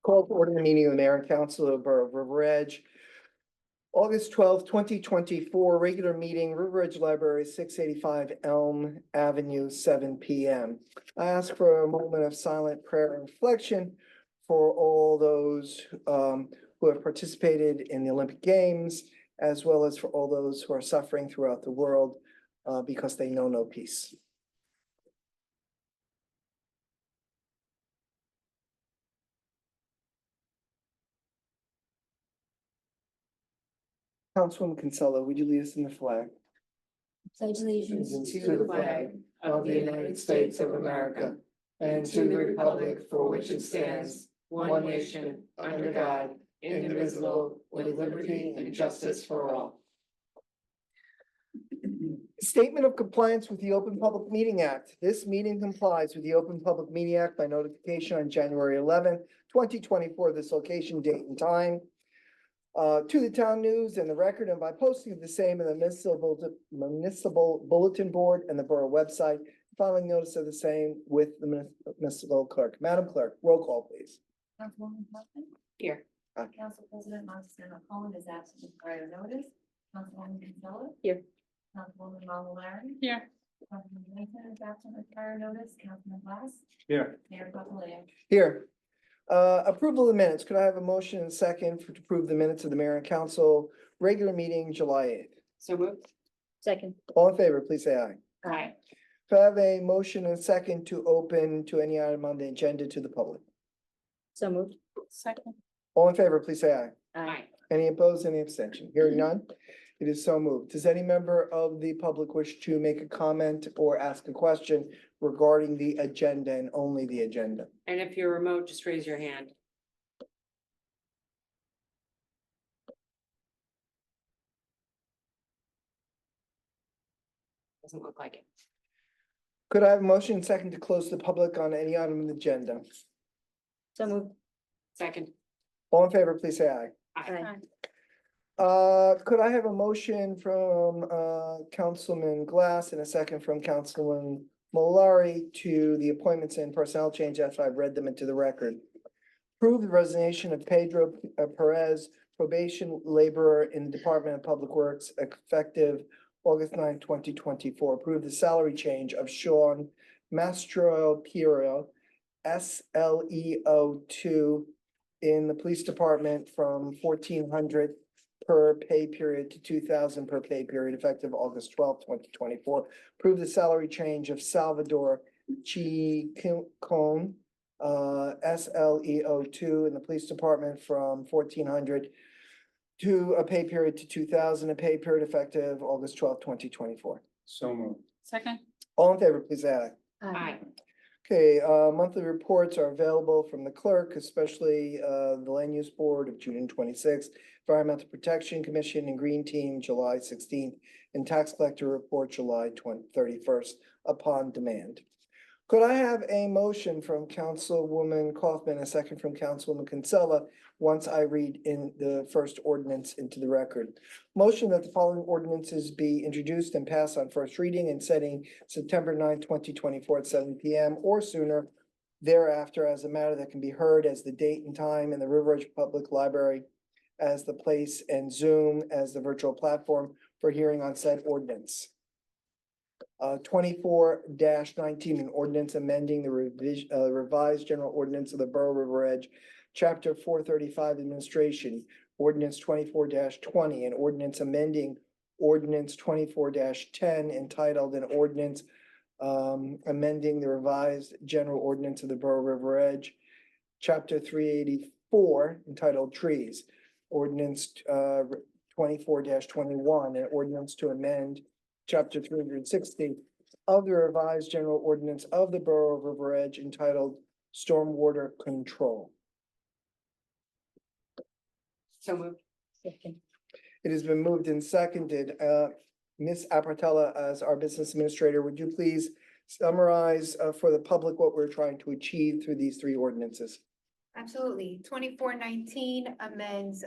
Call to order the meeting of the Mayor and Council of the Borough of River Edge. August 2024, regular meeting, River Edge Library, 685 Elm Avenue, 7 p.m. I ask for a moment of silent prayer and reflection for all those who have participated in the Olympic Games, as well as for all those who are suffering throughout the world because they know no peace. Councilwoman Kinsella, would you lead us in the flag? Pledge allegiance To the flag of the United States of America and to the republic for which it stands, one nation, under God, indivisible, with liberty and justice for all. Statement of compliance with the Open Public Meeting Act. This meeting complies with the Open Public Meeting Act by notification on January 11, 2024, this location, date, and time. To the town news and the record, and by posting of the same in the municipal bulletin board and the borough website, filing notice of the same with the municipal clerk. Madam Clerk, roll call, please. Councilwoman Hoffman. Here. Council President Montesano Cohen is absent with prior notice. Councilwoman Kinsella. Here. Councilwoman Mallory. Here. Councilman Vincent is absent with prior notice. Councilman Glass. Here. Mayor Papaleo. Here. Approval of the minutes. Could I have a motion and a second to approve the minutes of the Mayor and Council regular meeting, July 8th? So moved. Second. All in favor, please say aye. Aye. Could I have a motion and a second to open to any item on the agenda to the public? So moved. Second. All in favor, please say aye. Aye. Any opposed, any abstention? Hearing none, it is so moved. Does any member of the public wish to make a comment or ask a question regarding the agenda and only the agenda? And if you're remote, just raise your hand. Doesn't look like it. Could I have a motion and second to close the public on any item on the agenda? So moved. Second. All in favor, please say aye. Aye. Could I have a motion from Councilman Glass and a second from Councilman Mallory to the appointments and personnel change after I've read them into the record? Approve the resignation of Pedro Perez, probation laborer in the Department of Public Works, effective August 9, 2024. Approve the salary change of Sean Mastro Piero, SLEO2, in the police department from 1,400 per pay period to 2,000 per pay period, effective August 12, 2024. Approve the salary change of Salvador Chicon, SLEO2, in the police department from 1,400 to a pay period to 2,000, a pay period effective August 12, 2024. So moved. Second. All in favor, please say aye. Aye. Okay, monthly reports are available from the clerk, especially the Land Use Board of June 26th, Environmental Protection Commission and Green Team July 16th, and Tax Collector Report July 31st upon demand. Could I have a motion from Councilwoman Kaufman, a second from Councilwoman Kinsella, once I read in the first ordinance into the record? Motion that the following ordinances be introduced and passed on first reading and setting September 9, 2024 at 7 p.m. or sooner thereafter as a matter that can be heard as the date and time in the River Edge Public Library as the place and Zoom as the virtual platform for hearing on said ordinance. 24-19, an ordinance amending the revised general ordinance of the Borough of River Edge, Chapter 435 Administration, Ordinance 24-20, an ordinance amending Ordinance 24-10 entitled an ordinance amending the revised general ordinance of the Borough of River Edge, Chapter 384 entitled Trees, Ordinance 24-21, an ordinance to amend Chapter 360 of the revised general ordinance of the Borough of River Edge entitled Stormwater Control. So moved. Second. It has been moved and seconded. Ms. Apartella, as our business administrator, would you please summarize for the public what we're trying to achieve through these three ordinances? Absolutely. 2419 amends,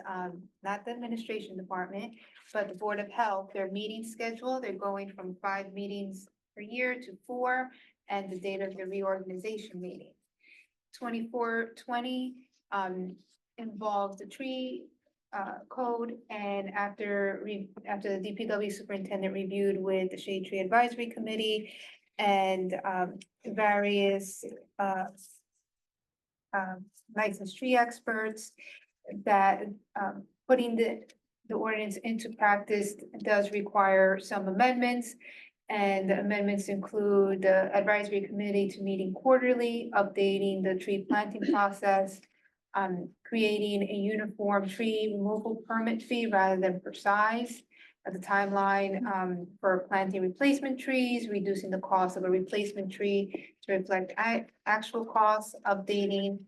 not the administration department, but the Board of Health, their meeting schedule. They're going from 5 meetings per year to 4, and the date of the reorganization meeting. 2420 involves the tree code, and after the DPW superintendent reviewed with the Shade Tree Advisory Committee and various licensed tree experts, that putting the ordinance into practice does require some amendments. And the amendments include the advisory committee to meeting quarterly, updating the tree planting process, creating a uniform tree removal permit fee rather than per size. The timeline for planting replacement trees, reducing the cost of a replacement tree to reflect actual costs, updating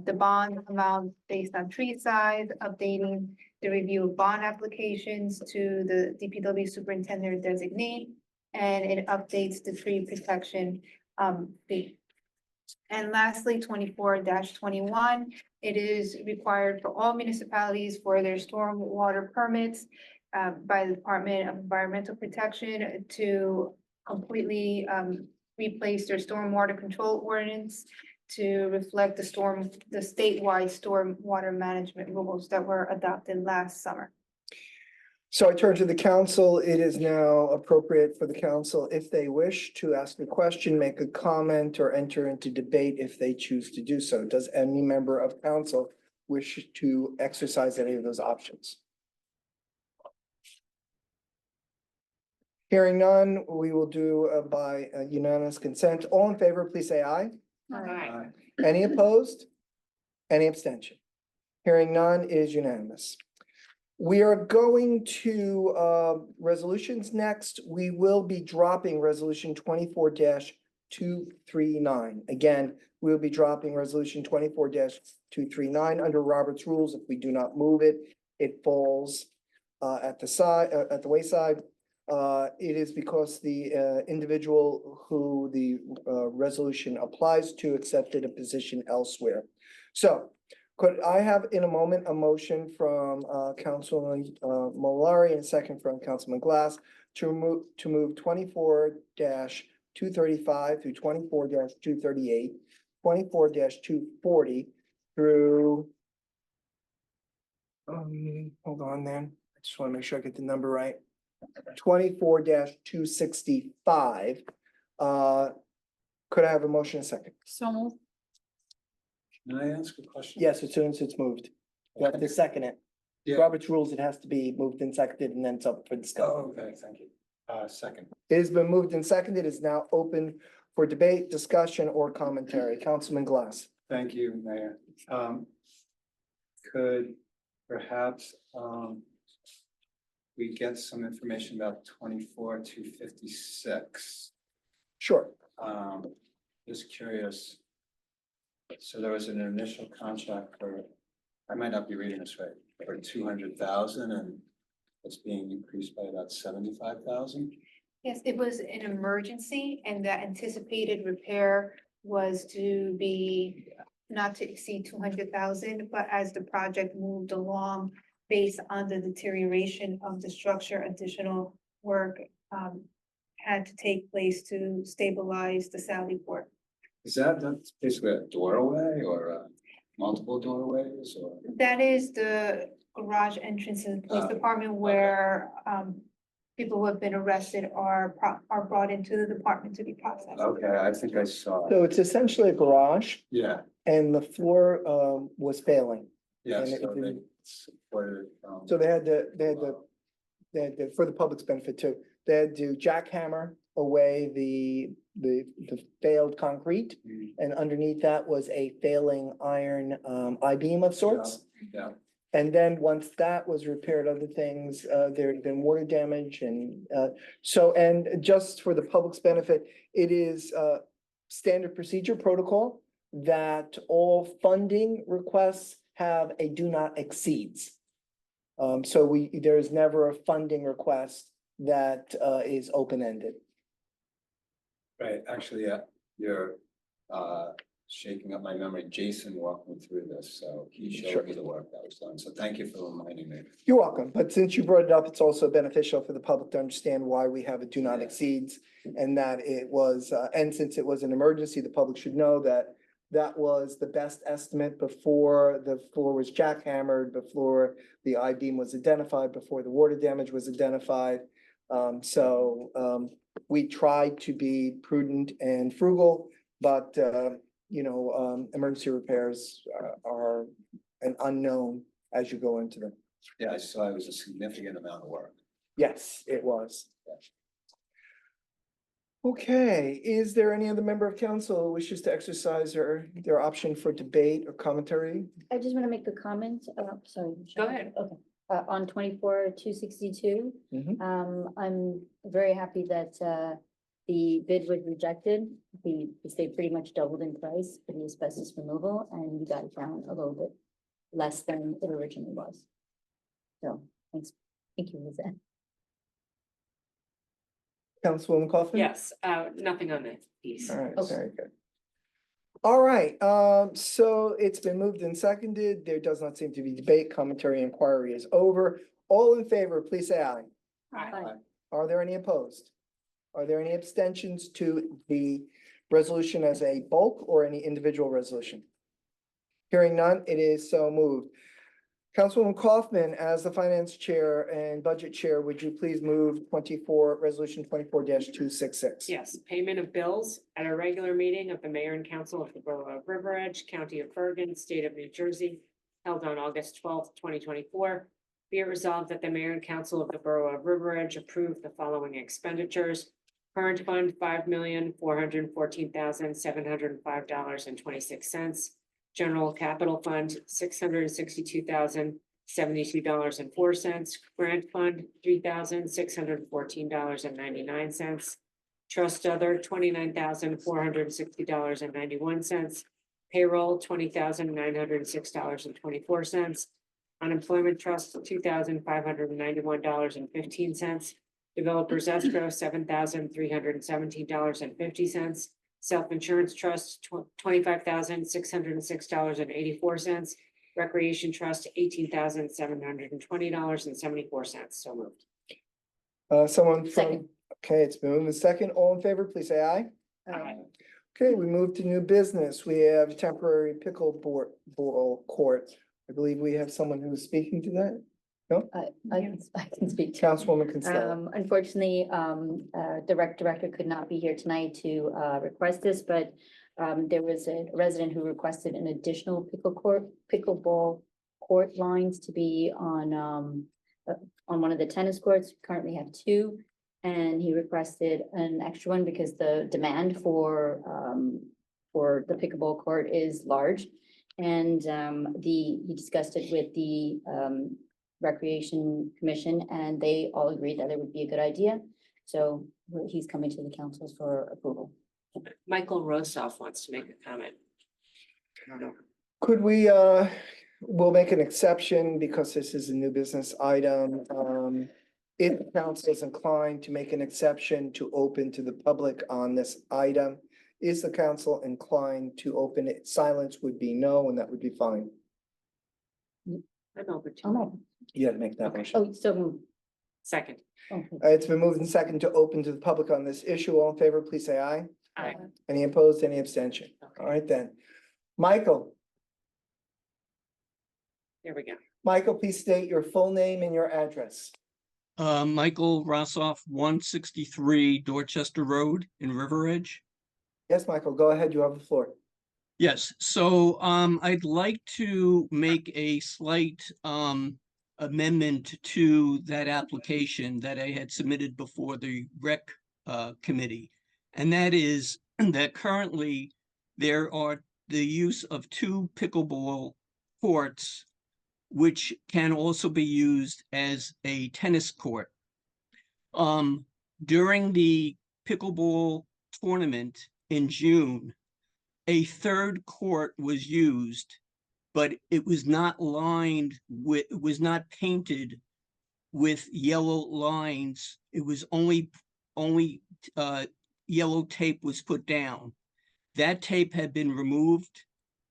the bond amount based on tree size, updating the review of bond applications to the DPW superintendent designate, and it updates the tree protection fee. And lastly, 24-21, it is required for all municipalities for their stormwater permits by the Department of Environmental Protection to completely replace their stormwater control ordinance to reflect the statewide stormwater management rules that were adopted last summer. So I turn to the council. It is now appropriate for the council, if they wish, to ask a question, make a comment, or enter into debate if they choose to do so. Does any member of council wish to exercise any of those options? Hearing none, we will do by unanimous consent. All in favor, please say aye. Aye. Any opposed? Any abstention? Hearing none is unanimous. We are going to resolutions next. We will be dropping resolution 24-239. Again, we'll be dropping resolution 24-239 under Robert's rules. If we do not move it, it falls at the wayside. It is because the individual who the resolution applies to accepted a position elsewhere. So could I have in a moment a motion from Councilman Malari and a second from Councilman Glass to move 24-235 through 24-238, 24-240 through hold on then. I just want to make sure I get the number right. 24-265. Could I have a motion in a second? So moved. Can I ask a question? Yes, as soon as it's moved. You have to second it. Yeah. Robert's rules, it has to be moved and seconded and then it's up for discussion. Oh, okay, thank you. Second. It has been moved and seconded, is now open for debate, discussion, or commentary. Councilman Glass. Thank you, Mayor. Could perhaps we get some information about 24-256? Sure. Just curious. So there was an initial contract for, I might not be reading this right, for 200,000 and it's being increased by about 75,000. Yes, it was an emergency, and the anticipated repair was to be not to exceed 200,000, but as the project moved along, based on the deterioration of the structure, additional work had to take place to stabilize the Sally Port. That's basically a doorway or multiple doorways or? That is the garage entrance in the police department where people who have been arrested are brought into the department to be processed. Okay, I think I saw it. So it's essentially a garage Yeah, and the floor was failing. yes. And it So they didn't- supported. So they had to, for the public's benefit too, they had to jackhammer away the failed concrete. And underneath that was a failing iron I-beam of sorts. Yeah, And then once that was repaired, other things, there had been water damage and and just for the public's benefit, it is standard procedure protocol that all funding requests have a do not exceeds. So there is never a funding request that is open-ended. right. Actually, you're shaking up my memory. Jason walked me through this, so he Sure. showed me the work that was done. So thank you for reminding me. You're welcome, but since you brought it up, it's also beneficial for the public to understand why we have a do not exceeds. And that it was, and since it was an emergency, the public should know that That was the best estimate before the floor was jackhammered, before the I-beam was identified, before the water damage was identified. We tried to be prudent and frugal, but, emergency repairs are an unknown as you go into them. Yeah, I saw it was a significant amount of work. Yes, it was. Okay, is there any other member of council who wishes to exercise their option for debate or commentary? I just want to make a comment, sorry. Go ahead. Okay, on 24-262, Mhm. I'm very happy that, the bid was rejected. They pretty much doubled in price for the asbestos removal, and we got it down a little bit less than it originally was. So, thanks, thank you, Lizette. Councilwoman Kaufman? Yes, nothing on that piece. All right, Okay. very good. All right, so it's been moved and seconded. There does not seem to be debate. Commentary inquiry is over. All in favor, please say aye. Aye. Are there any opposed? Are there any abstentions to the resolution as a bulk or any individual resolution? Hearing none, it is so moved. Councilwoman Kaufman, as the finance chair and budget chair, would you please move resolution 24-266? Yes, payment of bills at a regular meeting of the mayor and council of the borough of River Edge, county of Bergen, state of New Jersey, held on August 12th, 2024. Be it resolved that the mayor and council of the borough of River Edge approve the following expenditures. Current fund, $5,414,705.26. General capital fund, $662,072.04. Grant fund, $3,614.99. Trust other, $29,460.91. Payroll, $20,906.24. Unemployment trust, $2,591.15. Developers escrow, $7,317.50. Self-insurance trust, $25,606.84. Recreation trust, $18,720.74. So moved. Someone from, Second. okay, it's been moved and second. All in favor, please say aye. Aye. Okay, we move to new business. We have temporary ball court. I believe we have someone who is speaking to that. I can speak to. Councilwoman Costello. Unfortunately, the director could not be here tonight to request this, but there was a resident who requested an additional pickleball court lines to be on one of the tennis courts. We currently have two, and he requested an extra one because the demand for the pickleball court is large. And he discussed it with the Recreation Commission, and they all agreed that it would be a good idea. So he's coming to the councils for approval. Michael Rosoff wants to make a comment. Could we, we'll make an exception because this is a new business item. If the council is inclined to make an exception to open to the public on this item, is the council inclined to open it? Silence would be no, and that would be fine. I'm over to Oh, no. You had to make that Okay. motion. Oh, so moved. second. Okay. It's been moved and second to open to the public on this issue. All in favor, please say aye. Aye. Any opposed, any abstention? All right then. Michael, There we go. please state your full name and your address. Michael Rossoff, 163 Dorchester Road in River Edge. Yes, Michael, go ahead. You have the floor. Yes, so I'd like to make a slight amendment to that application that I had submitted before the rec committee. And that is that currently there are the use of 2 pickleball courts, which can also be used as a tennis court. During the pickleball tournament in June, a 3rd court was used, but it was not lined with, it was not painted with yellow lines. It was only yellow tape was put down. That tape had been removed.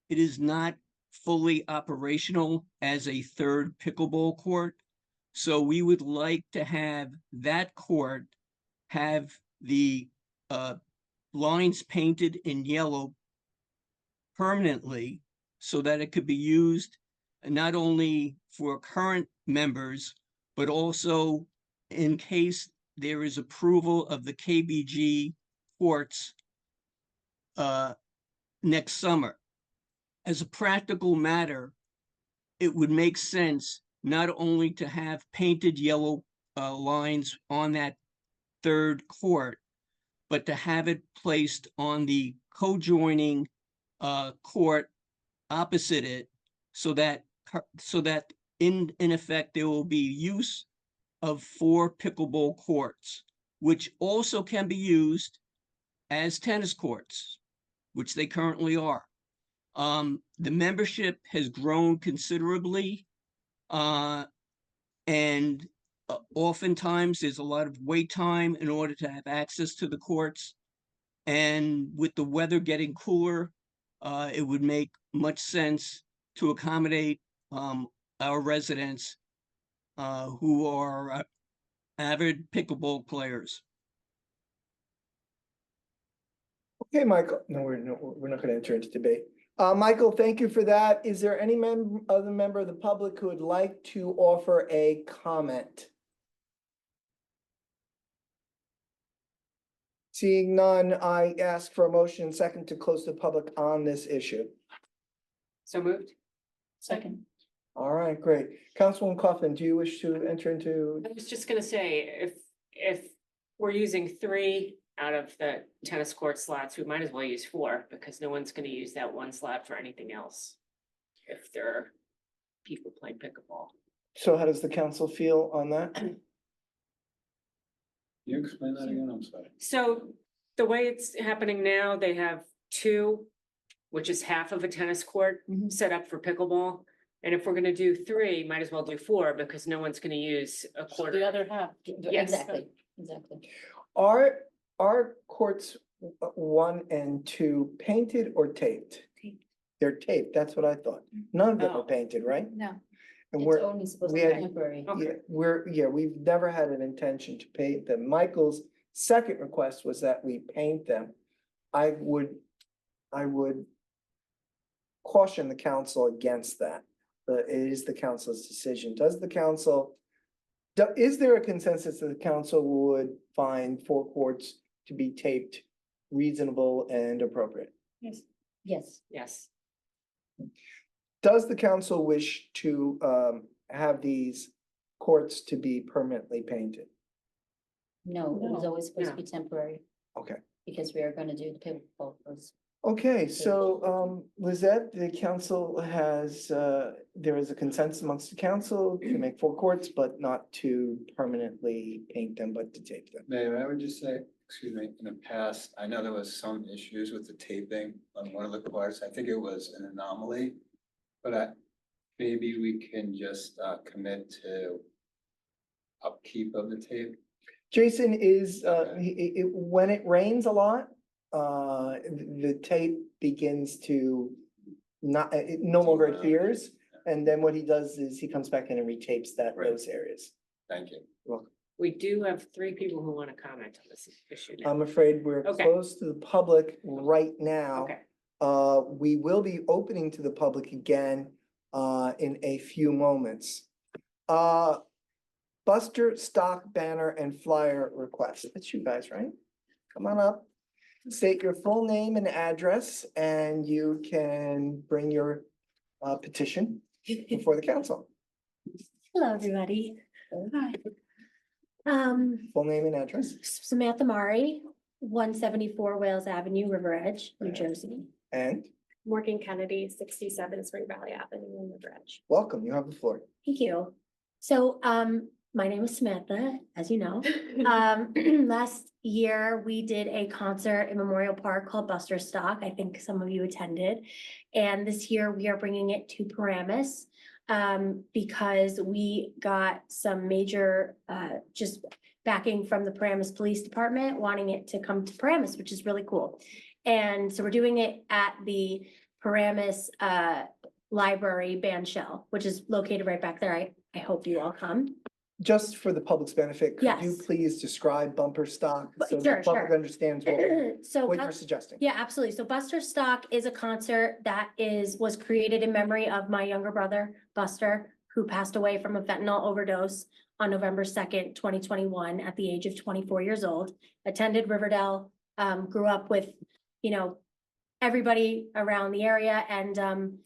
It is not fully operational as a 3rd pickleball court. So we would like to have that court have the lines painted in yellow permanently so that it could be used not only for current members, but also in case there is approval of the KBG courts next summer. As a practical matter, it would make sense not only to have painted yellow lines on that third court, but to have it placed on the co-joining court opposite it, so that in effect there will be use of 4 pickleball courts, which also can be used as tennis courts, which they currently are. The membership has grown considerably, and oftentimes there's a lot of wait time in order to have access to the courts. And with the weather getting cooler, it would make much sense to accommodate our residents who are avid pickleball players. Okay, Michael, no, we're not gonna enter into debate. Michael, thank you for that. Is there any other member of the public who would like to offer a comment? Seeing none, I ask for a motion second to close the public on this issue. So moved. Second. All right, great. Councilwoman Coughlin, do you wish to enter into? I was just gonna say, if we're using 3 out of the tennis court slots, we might as well use 4, because no one's gonna use that 1 slot for anything else. If there are people playing pickleball. So how does the council feel on that? Can you explain that again? I'm sorry. So the way it's happening now, they have 2, which is half of a tennis court set up for pickleball. And if we're gonna do 3, might as well do 4, because no one's gonna use a quarter. The other half. Yes. Exactly, exactly. Are courts 1 and 2 painted or taped? Taped. They're taped, that's what I thought. None of them are Oh. painted, right? No, And It's we're, only supposed we to be had- temporary. Okay. we've never had an intention to paint them. Michael's second request was that we paint them. I would caution the council against that, but it is the council's decision. Does the council, is there a consensus that the council would find 4 courts to be taped reasonable and appropriate? Yes. Yes. Does the council wish to have these courts to be permanently painted? No, it was No, always supposed to no. be temporary. Okay. Because we are gonna do the pickleball courts. Okay, so Lizette, the council has, there is a consensus amongst the council to make 4 courts, but not to permanently paint them, but to tape them. Mayor, I would just say, excuse me, in the past, I know there was some issues with the taping on one of the courts. I think it was an anomaly. But maybe we can just commit to upkeep of the tape. Jason is, when it rains a lot, the tape begins to not, it no longer adheres. And then what he does is he comes back in and retapes Right. those areas. Thank you. We do have 3 people who want to comment on this issue now. I'm afraid we're Okay. close to the public right now. Okay, We will be opening to the public again, in a few moments. Buster stock banner and flyer request. That's you guys, right? Come on up. State your full name and address, and you can bring your petition before the council. Hello, everybody. Hi. Full name and address, Samantha Mari, 174 Wales Avenue, River Edge, New Jersey. and Morgan Kennedy, 67 Spring Valley Avenue, in River Edge. welcome. You have the floor. Thank you. So, my name is Samantha, as you know. Last year, we did a concert in Memorial Park called Buster Stock. I think some of you attended. And this year, we are bringing it to Paramus because we got some major, just backing from the Paramus Police Department, wanting it to come to Paramus, which is really cool. And so we're doing it at the Paramus Library Band Shell, which is located right back there. I hope you all come. Just for the public's benefit, could you Yes. please describe bumper stock? But- So the sure, public sure. understands So. what Cous- you're suggesting. Yeah, absolutely. So Buster Stock is a concert that was created in memory of my younger brother, Buster, who passed away from a fentanyl overdose on November 2nd, 2021, at the age of 24 years old. Attended Riverdale, grew up with, everybody around the area, and,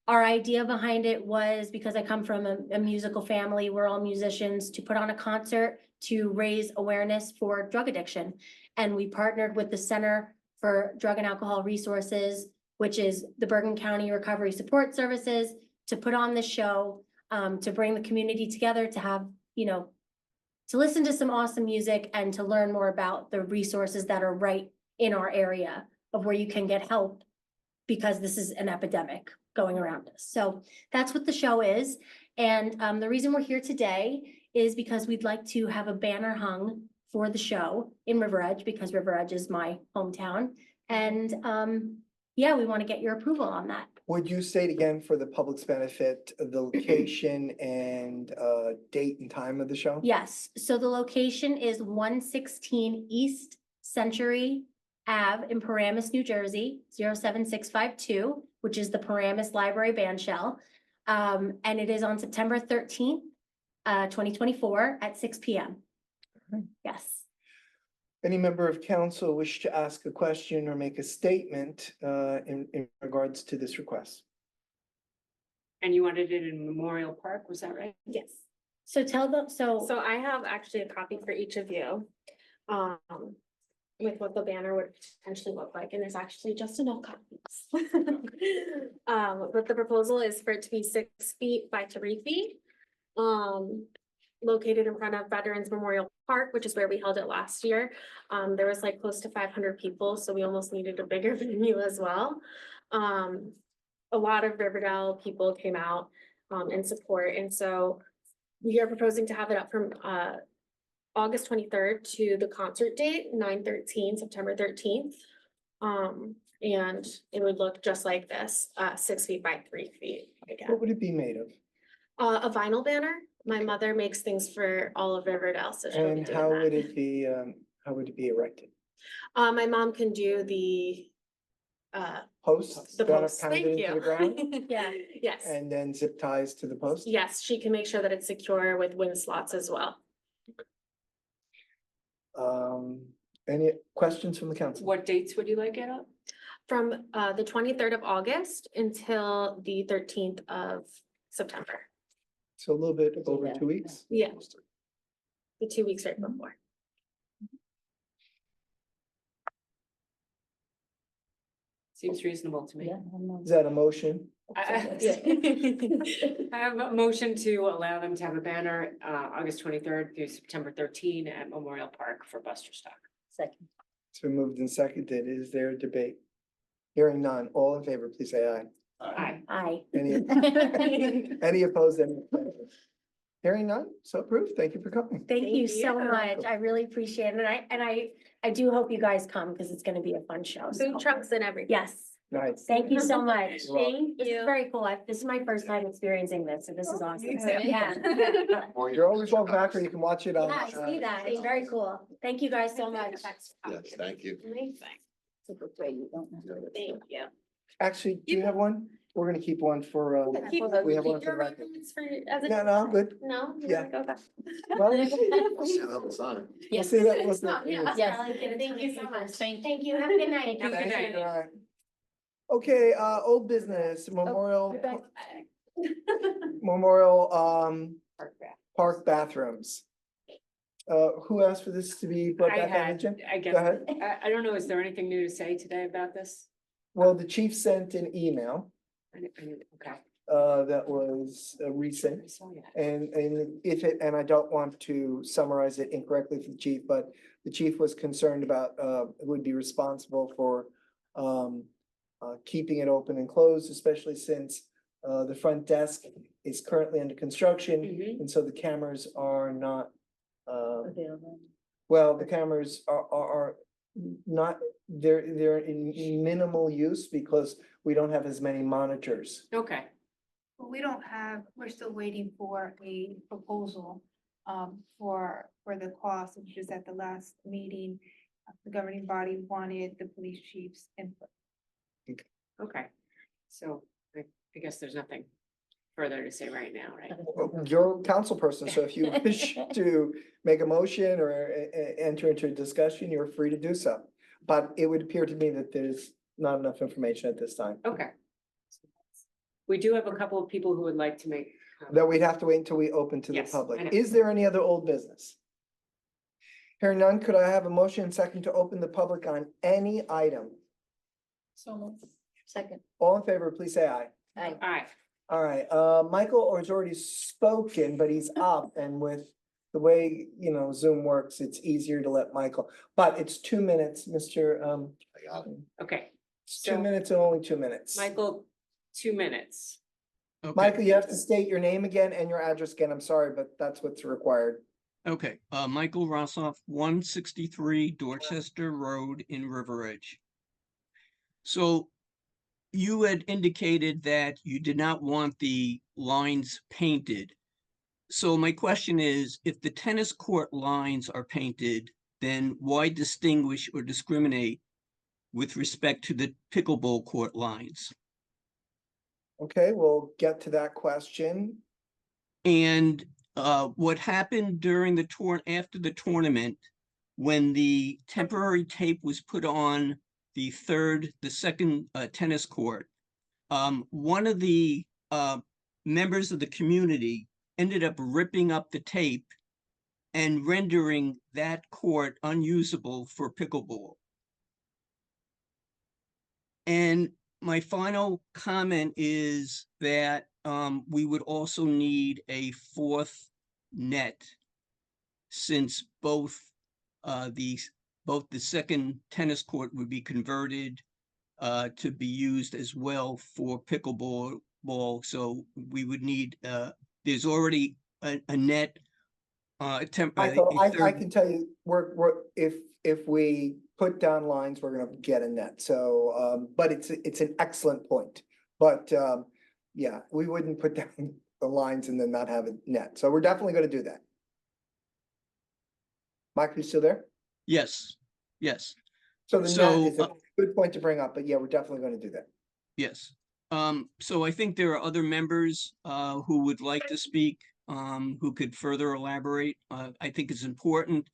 our idea behind it was, because I come from a musical family, we're all musicians, to put on a concert to raise awareness for drug addiction. And we partnered with the Center for Drug and Alcohol Resources, which is the Bergen County Recovery Support Services, to put on this show, to bring the community together, to have, to listen to some awesome music and to learn more about the resources that are right in our area of where you can get help, because this is an epidemic going around us. So that's what the show is. And the reason we're here today is because we'd like to have a banner hung for the show in River Edge, because River Edge is my hometown. And yeah, we want to get your approval on that. Would you state again for the public's benefit, the location and date and time of the show? Yes, so the location is 116 East Century Ave in Paramus, New Jersey, 07652, which is the Paramus Library Band Shell. And it is on September 13th, 2024 at 6 p.m. Alright. Yes. Any member of council wish to ask a question or make a statement in regards to this request? And you wanted it in Memorial Park, was that right? Yes, So tell them, so so I have actually a copy for each of you. With what the banner would potentially look like, and there's actually just enough copies. But the proposal is for it to be 6 feet by 3 feet. Located in front of Veterans Memorial Park, which is where we held it last year. There was like close to 500 people, so we almost needed a bigger venue as well. A lot of Riverdale people came out in support, and so we are proposing to have it up from August 23rd to the concert date, 9/13, September 13th. And it would look just like this, 6 feet by 3 feet again. What would it be made of? A vinyl banner. My mother makes things for all of Riverdale, so she'll be And doing how would that. it be, how would it be erected? My mom can do the Posts the that are post. pounded Thank into the ground you. yeah, Yes, and then zip ties to the post? yes, she can make sure that it's secure with wind slots as well. Any questions from the council? What dates would you like it up? From the 23rd of August until the 13th of September. So a little bit over Yeah. 2 weeks? Yeah. The 2 weeks right before. Seems reasonable to me. Yeah. I don't know. Is that a motion? I have a motion to allow them to have a banner, August 23rd through September 13 at Memorial Park for Buster Stock. Second. It's been moved and seconded. Is there a debate? Hearing none. All in favor, please say aye. Aye. aye. Any opposed? Any abstentions? Hearing none, so approved. Thank you for coming. Thank you Thank so you. much. I really appreciate it. And I do hope you guys come, because it's gonna be a fun show. so- Food trucks and everything. Yes, Nice. thank you so much. You're welcome. Thank This is you. very cool. This is my first time experiencing this, so this is awesome. me too. Yeah. You're always welcome back, or you can watch it on. Yeah, I see that. It's very cool. Thank you guys so much. Yes, thank you. Amazing. Super great. You don't have to- Thank you. Actually, do you have one? We're gonna keep one for, Keep we have one keep for your record. records for, as a. No, no, I'm good. No? You Yeah. wanna go back? Well, I'll see how it's on. we'll see that. We'll see. Stop, yeah. Yes. Thank you so much. Thank Thank you. Have a good night. Have a good Thank night. you. All right. Okay, old business, Memorial, Park bathrooms. Who asked for this to be brought I back on the had, agenda? I Go guess, ahead. I don't know, is there anything new to say today about this? Well, the chief sent an email, Okay. that was I recent. saw that. And I don't want to summarize it incorrectly for the chief, but the chief was concerned about, would be responsible for keeping it open and closed, especially since the front desk is currently under construction, Mhm. and so the cameras are not, Available. well, the cameras are not, they're in minimal use because we don't have as many monitors. Okay, Well, we don't have, we're still waiting for a proposal for the cost, which is at the last meeting. The governing body wanted the police chief's input. Okay, so I guess there's nothing further to say right now, right? You're a council person, so if you wish to make a motion or enter into a discussion, you're free to do so. But it would appear to me that there's not enough information at this time, Okay. We do have a couple of people who would like to make. that we'd have to wait until we open to the Yes, I know. public. Is there any other old business? Hearing none, could I have a motion and second to open the public on any item? So. Second. All in favor, please say aye. Aye. Aye. All right, Michael has already spoken, but he's up, and with the way, Zoom works, it's easier to let Michael, but it's 2 minutes, Mr. I got it. Okay, It's 2 So- minutes and only 2 minutes. Michael, 2 minutes. Okay. Michael, you have to state your name again and your address again. I'm sorry, but that's what's required. Okay, Michael Rossoff, 163 Dorchester Road in River Edge. So you had indicated that you did not want the lines painted. So my question is, if the tennis court lines are painted, then why distinguish or discriminate with respect to the pickleball court lines? Okay, we'll get to that question. And what happened during the after the tournament, when the temporary tape was put on the second tennis court, one of the members of the community ended up ripping up the tape and rendering that court unusable for pickleball. And my final comment is that we would also need a fourth net, since both the second tennis court would be converted to be used as well for pickleball. So we would need, there's already a net. Michael, I can tell you, if we put down lines, we're gonna get a net, so, but it's an excellent point. But, yeah, we wouldn't put down the lines and then not have a net, so we're definitely gonna do that. Mike, you still there? Yes, yes. So the net So, is a good point to bring up, but yeah, we're definitely gonna do that. Yes. So I think there are other members who would like to speak, who could further elaborate. I think it's important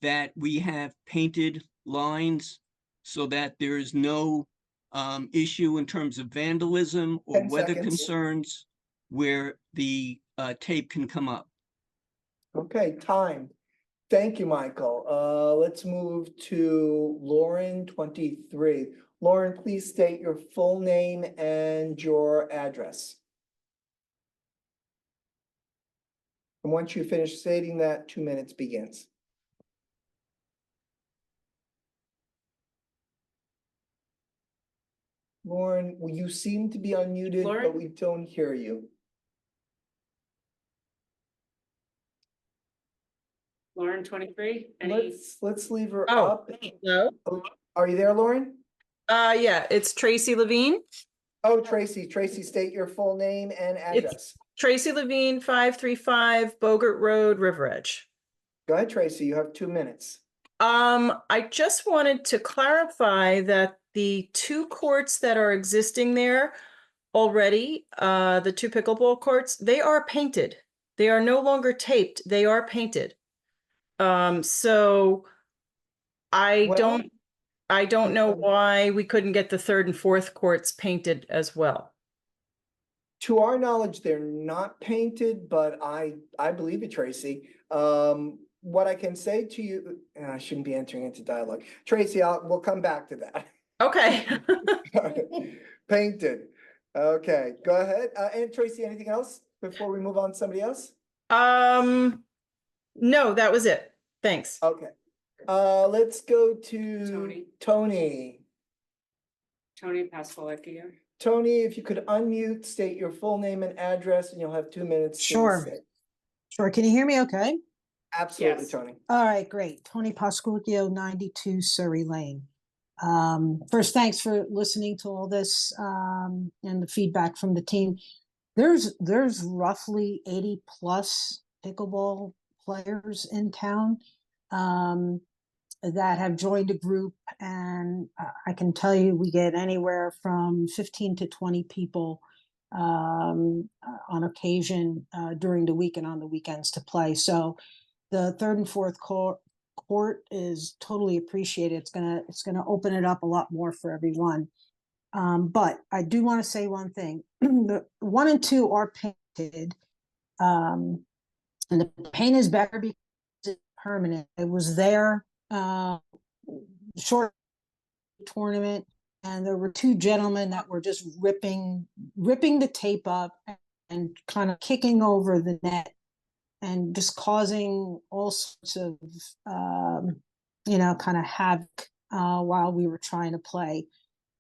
that we have painted lines so that there is no issue in terms of vandalism or 10 weather seconds. concerns where the tape can come up. Okay, time. Thank you, Michael. Let's move to Lauren, 23. Lauren, please state your full name and your address. And once you finish stating that, 2 minutes begins. Lauren, you seem to be unmuted, but Lauren? we don't hear you. Lauren, 23, any? Let's leave her Oh, up. hello. Are you there, Lauren? Yeah, it's Tracy Levine. Oh, Tracy, state your full name and address. Tracy Levine, 535 Bogart Road, River Edge. Go ahead, Tracy, you have 2 minutes. I just wanted to clarify that the 2 courts that are existing there already, the 2 pickleball courts, they are painted. They are no longer taped, they are painted. So I Well- don't know why we couldn't get the 3rd and 4th courts painted as well. To our knowledge, they're not painted, but I believe you, Tracy. What I can say to you, and I shouldn't be entering into dialogue. Tracy, we'll come back to that. Okay. Painted. Okay, go ahead. And Tracy, anything else before we move on to somebody else? No, that was it. Thanks. Okay. Let's go to Tony. Tony. Tony Pasqualicchio. Tony, if you could unmute, state your full name and address, and you'll have 2 minutes. to Sure. say. Sure, can you hear me okay? Absolutely, Yes. Tony. All right, great. Tony Pasqualicchio, 92 Surrey Lane. First, thanks for listening to all this and the feedback from the team. There's roughly 80 plus pickleball players in town that have joined a group, and I can tell you, we get anywhere from 15 to 20 people on occasion during the week and on the weekends to play. So the third and fourth court is totally appreciated. It's gonna open it up a lot more for everyone. But I do want to say one thing. The 1 and 2 are painted. And the paint is better because it's permanent. It was there short tournament, and there were 2 gentlemen that were just ripping the tape up and kind of kicking over the net and just causing all sorts of kind of havoc while we were trying to play.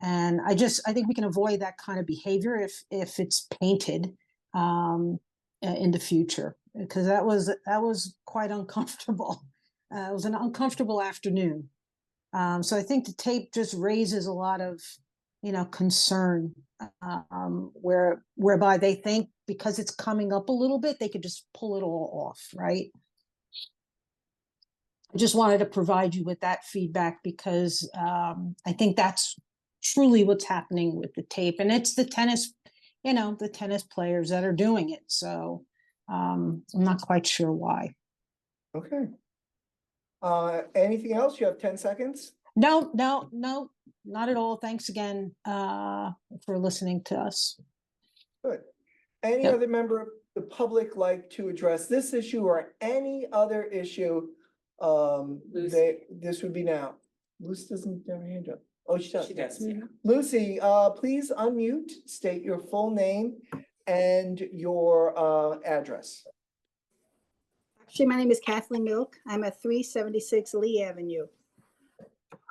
And I think we can avoid that kind of behavior if it's painted in the future, because that was quite uncomfortable. It was an uncomfortable afternoon. So I think the tape just raises a lot of, concern, whereby they think because it's coming up a little bit, they could just pull it all off, right? I just wanted to provide you with that feedback because I think that's truly what's happening with the tape, and it's the tennis players that are doing it. So I'm not quite sure why. Okay. Anything else? You have 10 seconds. No, not at all. Thanks again for listening to us. Good. Any Yep. other member of the public like to address this issue or any other issue? This would be now. Lucy doesn't have her hand up. Oh, she does. She does, yeah. Lucy, please unmute, state your full name and your address. Actually, my name is Kathleen Milk. I'm at 376 Lee Avenue.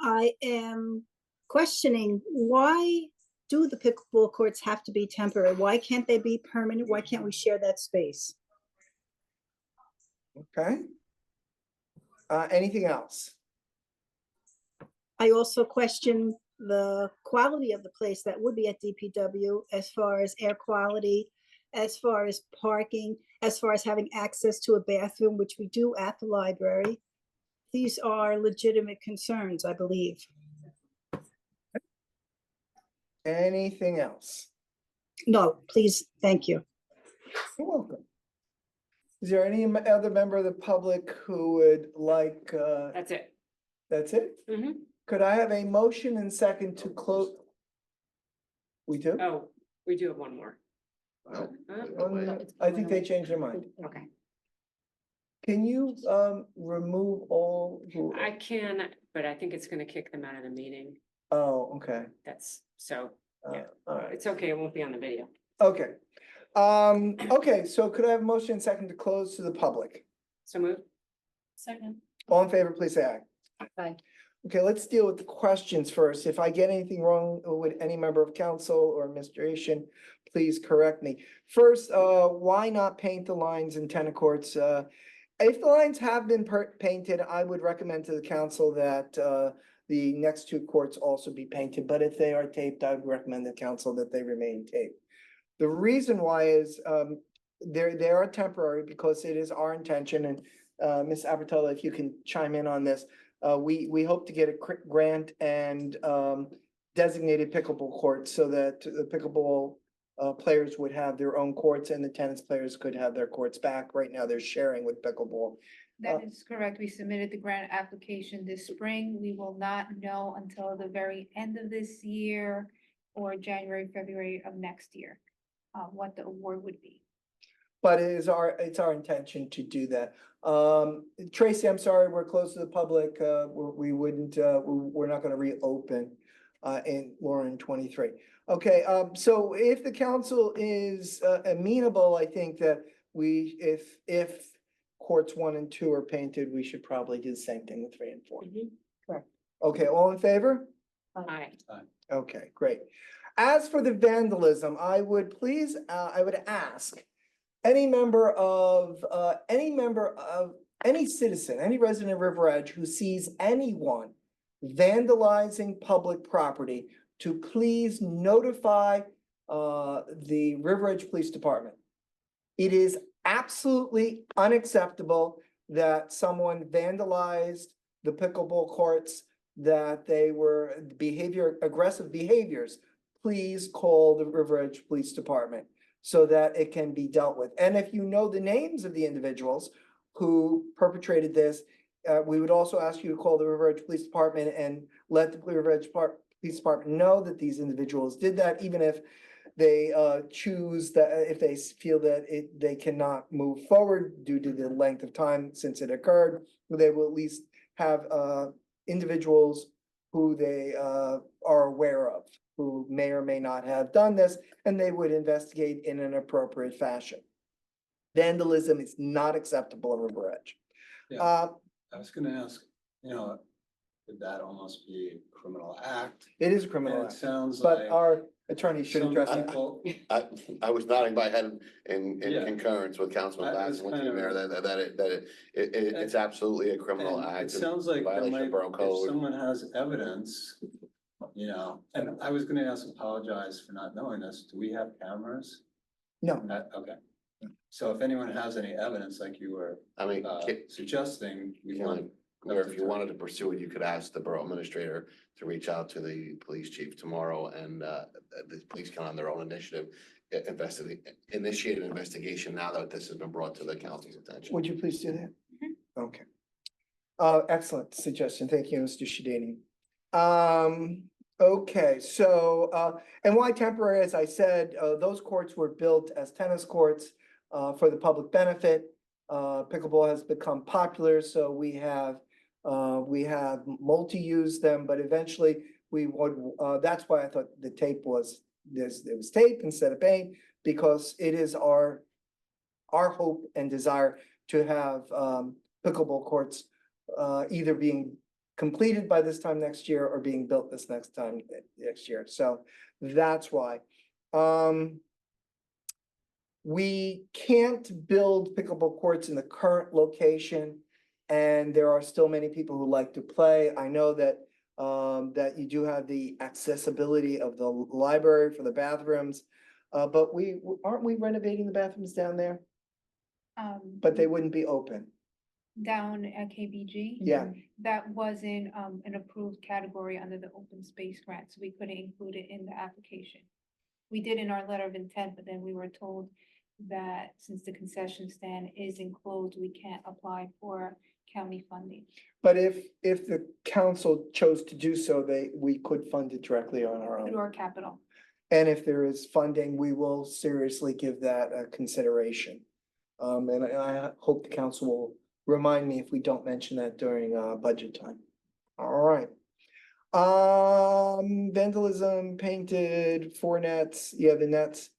I am questioning, why do the pickleball courts have to be temporary? Why can't they be permanent? Why can't we share that space? Okay. Anything else? I also question the quality of the place that would be at DPW as far as air quality, as far as parking, as far as having access to a bathroom, which we do at the library. These are legitimate concerns, I believe. Anything else? No, please, thank you. You're welcome. Is there any other member of the public who would like, That's it. that's it? Mhm. Could I have a motion and second to close? We do? Oh, we do have one more. I think they changed their mind. Okay. Can you, remove all who? I can, but I think it's gonna kick them out of the meeting. Oh, okay. That's, so, yeah. All right. It's okay, it won't be on the video. Okay. Okay, so could I have a motion and second to close to the public? So move. Second. All in favor, please say aye. Aye. Okay, let's deal with the questions first. If I get anything wrong with any member of council or administration, please correct me. First, why not paint the lines in tennis courts? If the lines have been painted, I would recommend to the council that the next 2 courts also be painted. But if they are taped, I would recommend the council that they remain taped. The reason why is they are temporary because it is our intention, and Ms. Abertola, if you can chime in on this, we hope to get a grant and designated pickleball courts so that the pickleball players would have their own courts and the tennis players could have their courts back. Right now, they're sharing with pickleball. That is correct. We submitted the grant application this spring. We will not know until the very end of this year or January, February of next year, what the award would be. But it's our intention to do that. Tracy, I'm sorry, we're closed to the public. We're not gonna reopen in Lauren 23. Okay, so if the council is amenable, I think that if courts 1 and 2 are painted, we should probably do the same thing with 3 and 4. Correct. Okay, all in favor? Aye. Okay, great. As for the vandalism, I would ask any member of any citizen, any resident of River Edge who sees anyone vandalizing public property to please notify the River Edge Police Department. It is absolutely unacceptable that someone vandalized the pickleball courts, that they were aggressive behaviors, please call the River Edge Police Department so that it can be dealt with. And if you know the names of the individuals who perpetrated this, we would also ask you to call the River Edge Police Department and let the River Edge Police Department know that these individuals did that, even if they choose that, if they feel that they cannot move forward due to the length of time since it occurred, they will at least have individuals who they are aware of, who may or may not have done this, and they would investigate in an appropriate fashion. Vandalism is not acceptable in River Edge. Yeah. I was gonna ask, would that almost be a criminal act? It is a criminal And it act, sounds but like our attorney should some address that. people- I was nodding my head in Yeah. concurrence with Councilman I was Bass, with you, kind Mayor, of- that it's absolutely a criminal And act. It sounds like there violation might, of borough if code. someone has evidence, and I was gonna apologize for not knowing this. Do we have cameras? No, Okay. So if anyone has any evidence like you were I mean, suggesting, we you want. know, or if you wanted to pursue it, you could ask the borough administrator to reach out to the police chief tomorrow, and the police can on their own initiative initiate an investigation now that this has been brought to the council's attention. would you please do that? Okay. Excellent suggestion. Thank you, Mr. Shadini. Okay, so, and why temporary, as I said, those courts were built as tennis courts for the public benefit. Pickleball has become popular, so we have multi-use them, but eventually we would, that's why I thought the tape was, it was tape instead of paint, because it is our hope and desire to have pickleball courts either being completed by this time next year or being built this next year. So that's why. We can't build pickleball courts in the current location, and there are still many people who like to play. I know that that you do have the accessibility of the library for the bathrooms, but aren't we renovating the bathrooms down there? But they wouldn't be open. Down at KBG. Yeah. That wasn't an approved category under the open space grant, so we couldn't include it in the application. We did in our letter of intent, but then we were told that since the concession stand is enclosed, we can't apply for county funding. But if the council chose to do so, we could fund it directly on our Through own. our capital. And if there is funding, we will seriously give that a consideration. And I hope the council will remind me if we don't mention that during budget time. All right. Vandalism, painted, 4 nets, yeah, the nets.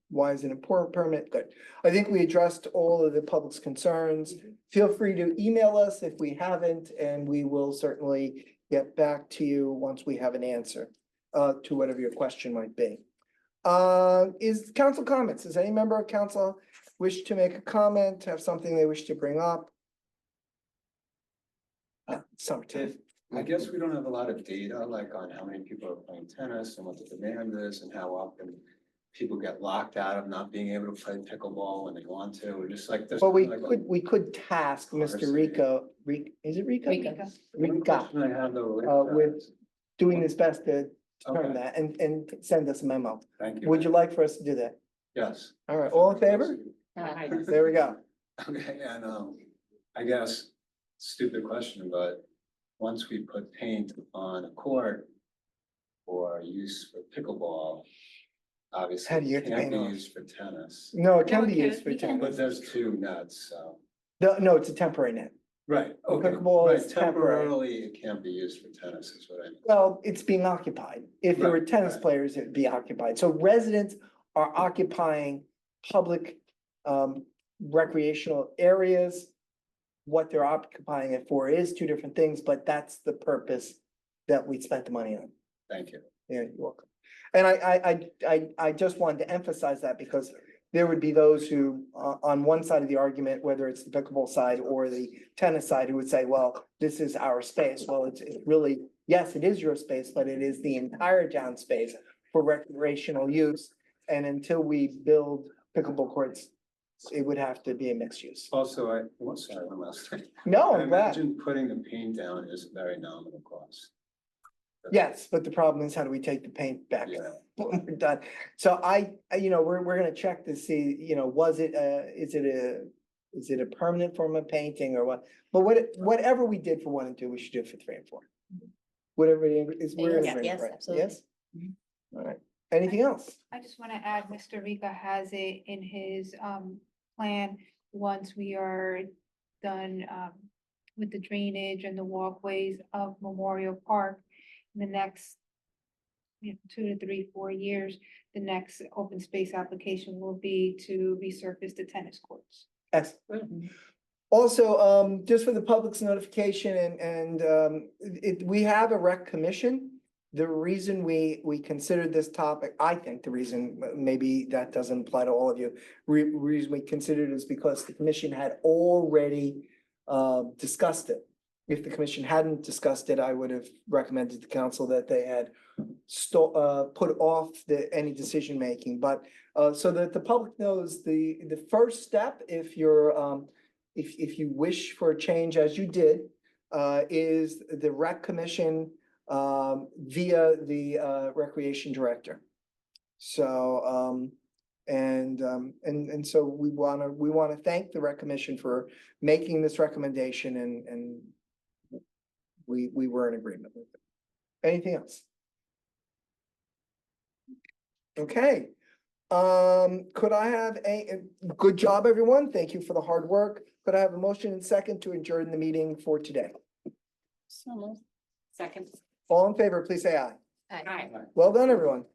Why is it important permit? Good. I think we addressed all of the public's concerns. Feel free to email us if we haven't, and we will certainly get back to you once we have an answer to whatever your question might be. Is council comments? Does any member of council wish to make a comment, have something they wish to bring up? Summertime. I guess we don't have a lot of data, like on how many people are playing tennis and what the demand is and how often people get locked out of not being able to play pickleball when they want to. We're just like. Well, we could task Mr. Rico, is it Rico? Rika. One Rica, question I have though. with doing his best to Okay. turn that and send us a memo. Thank you. Would you like for us to do that? Yes. All right, all in favor? There we go. Okay, and I guess stupid question, but once we put paint on a court for use for pickleball, obviously How do you it get the can't paint be off? used for tennis. No, it can No, be it can. used for You can. tennis. But there's 2 nets, so. No, it's a temporary net. Right, okay, Pickleball right, is temporary. temporarily, it can't be used for tennis, is what I mean. Well, it's being occupied. If there were Right, tennis right. players, it'd be occupied. So residents are occupying public recreational areas. What they're occupying it for is 2 different things, but that's the purpose that we spent the money on. Thank you. Yeah, you're welcome. And I just wanted to emphasize that because there would be those who, on one side of the argument, whether it's the pickleball side or the tennis side, who would say, well, this is our space. Well, it's really, yes, it is your space, but it is the entire town space for recreational use. And until we build pickleball courts it would have to be a mixed use. Also, well, sorry, one last thing. No, I I'm glad. imagine putting the paint down is a very nominal cost. Yes, but the problem is how do we take the paint back Yeah. when we're done? So we're gonna check to see, was it, is it a permanent form of painting or what? But whatever we did for 1 and 2, we should do it for 3 and 4. Whatever it is, we're in Yes, agreement, yes, right? absolutely. Yes? All right. Anything else? I just want to add, Mr. Rica has it in his plan, once we are done with the drainage and the walkways of Memorial Park. In the next 2 to 3, 4 years, the next open space application will be to resurface the tennis courts. Excellent. Also, just for the public's notification we have a rec commission. The reason we considered this topic, I think the reason, maybe that doesn't apply to all of you. Reason we considered it is because the commission had already discussed it. If the commission hadn't discussed it, I would have recommended to council that they had put off any decision making, but so that the public knows the first step, if you're if you wish for a change as you did, is the rec commission via the recreation director. So and so we wanna thank the rec commission for making this recommendation and we were in agreement with it. Anything else? Okay. Could I have good job, everyone. Thank you for the hard work. Could I have a motion and second to adjourn the meeting for today? So moved. Second. All in favor, please say aye. Aye. Well done, everyone.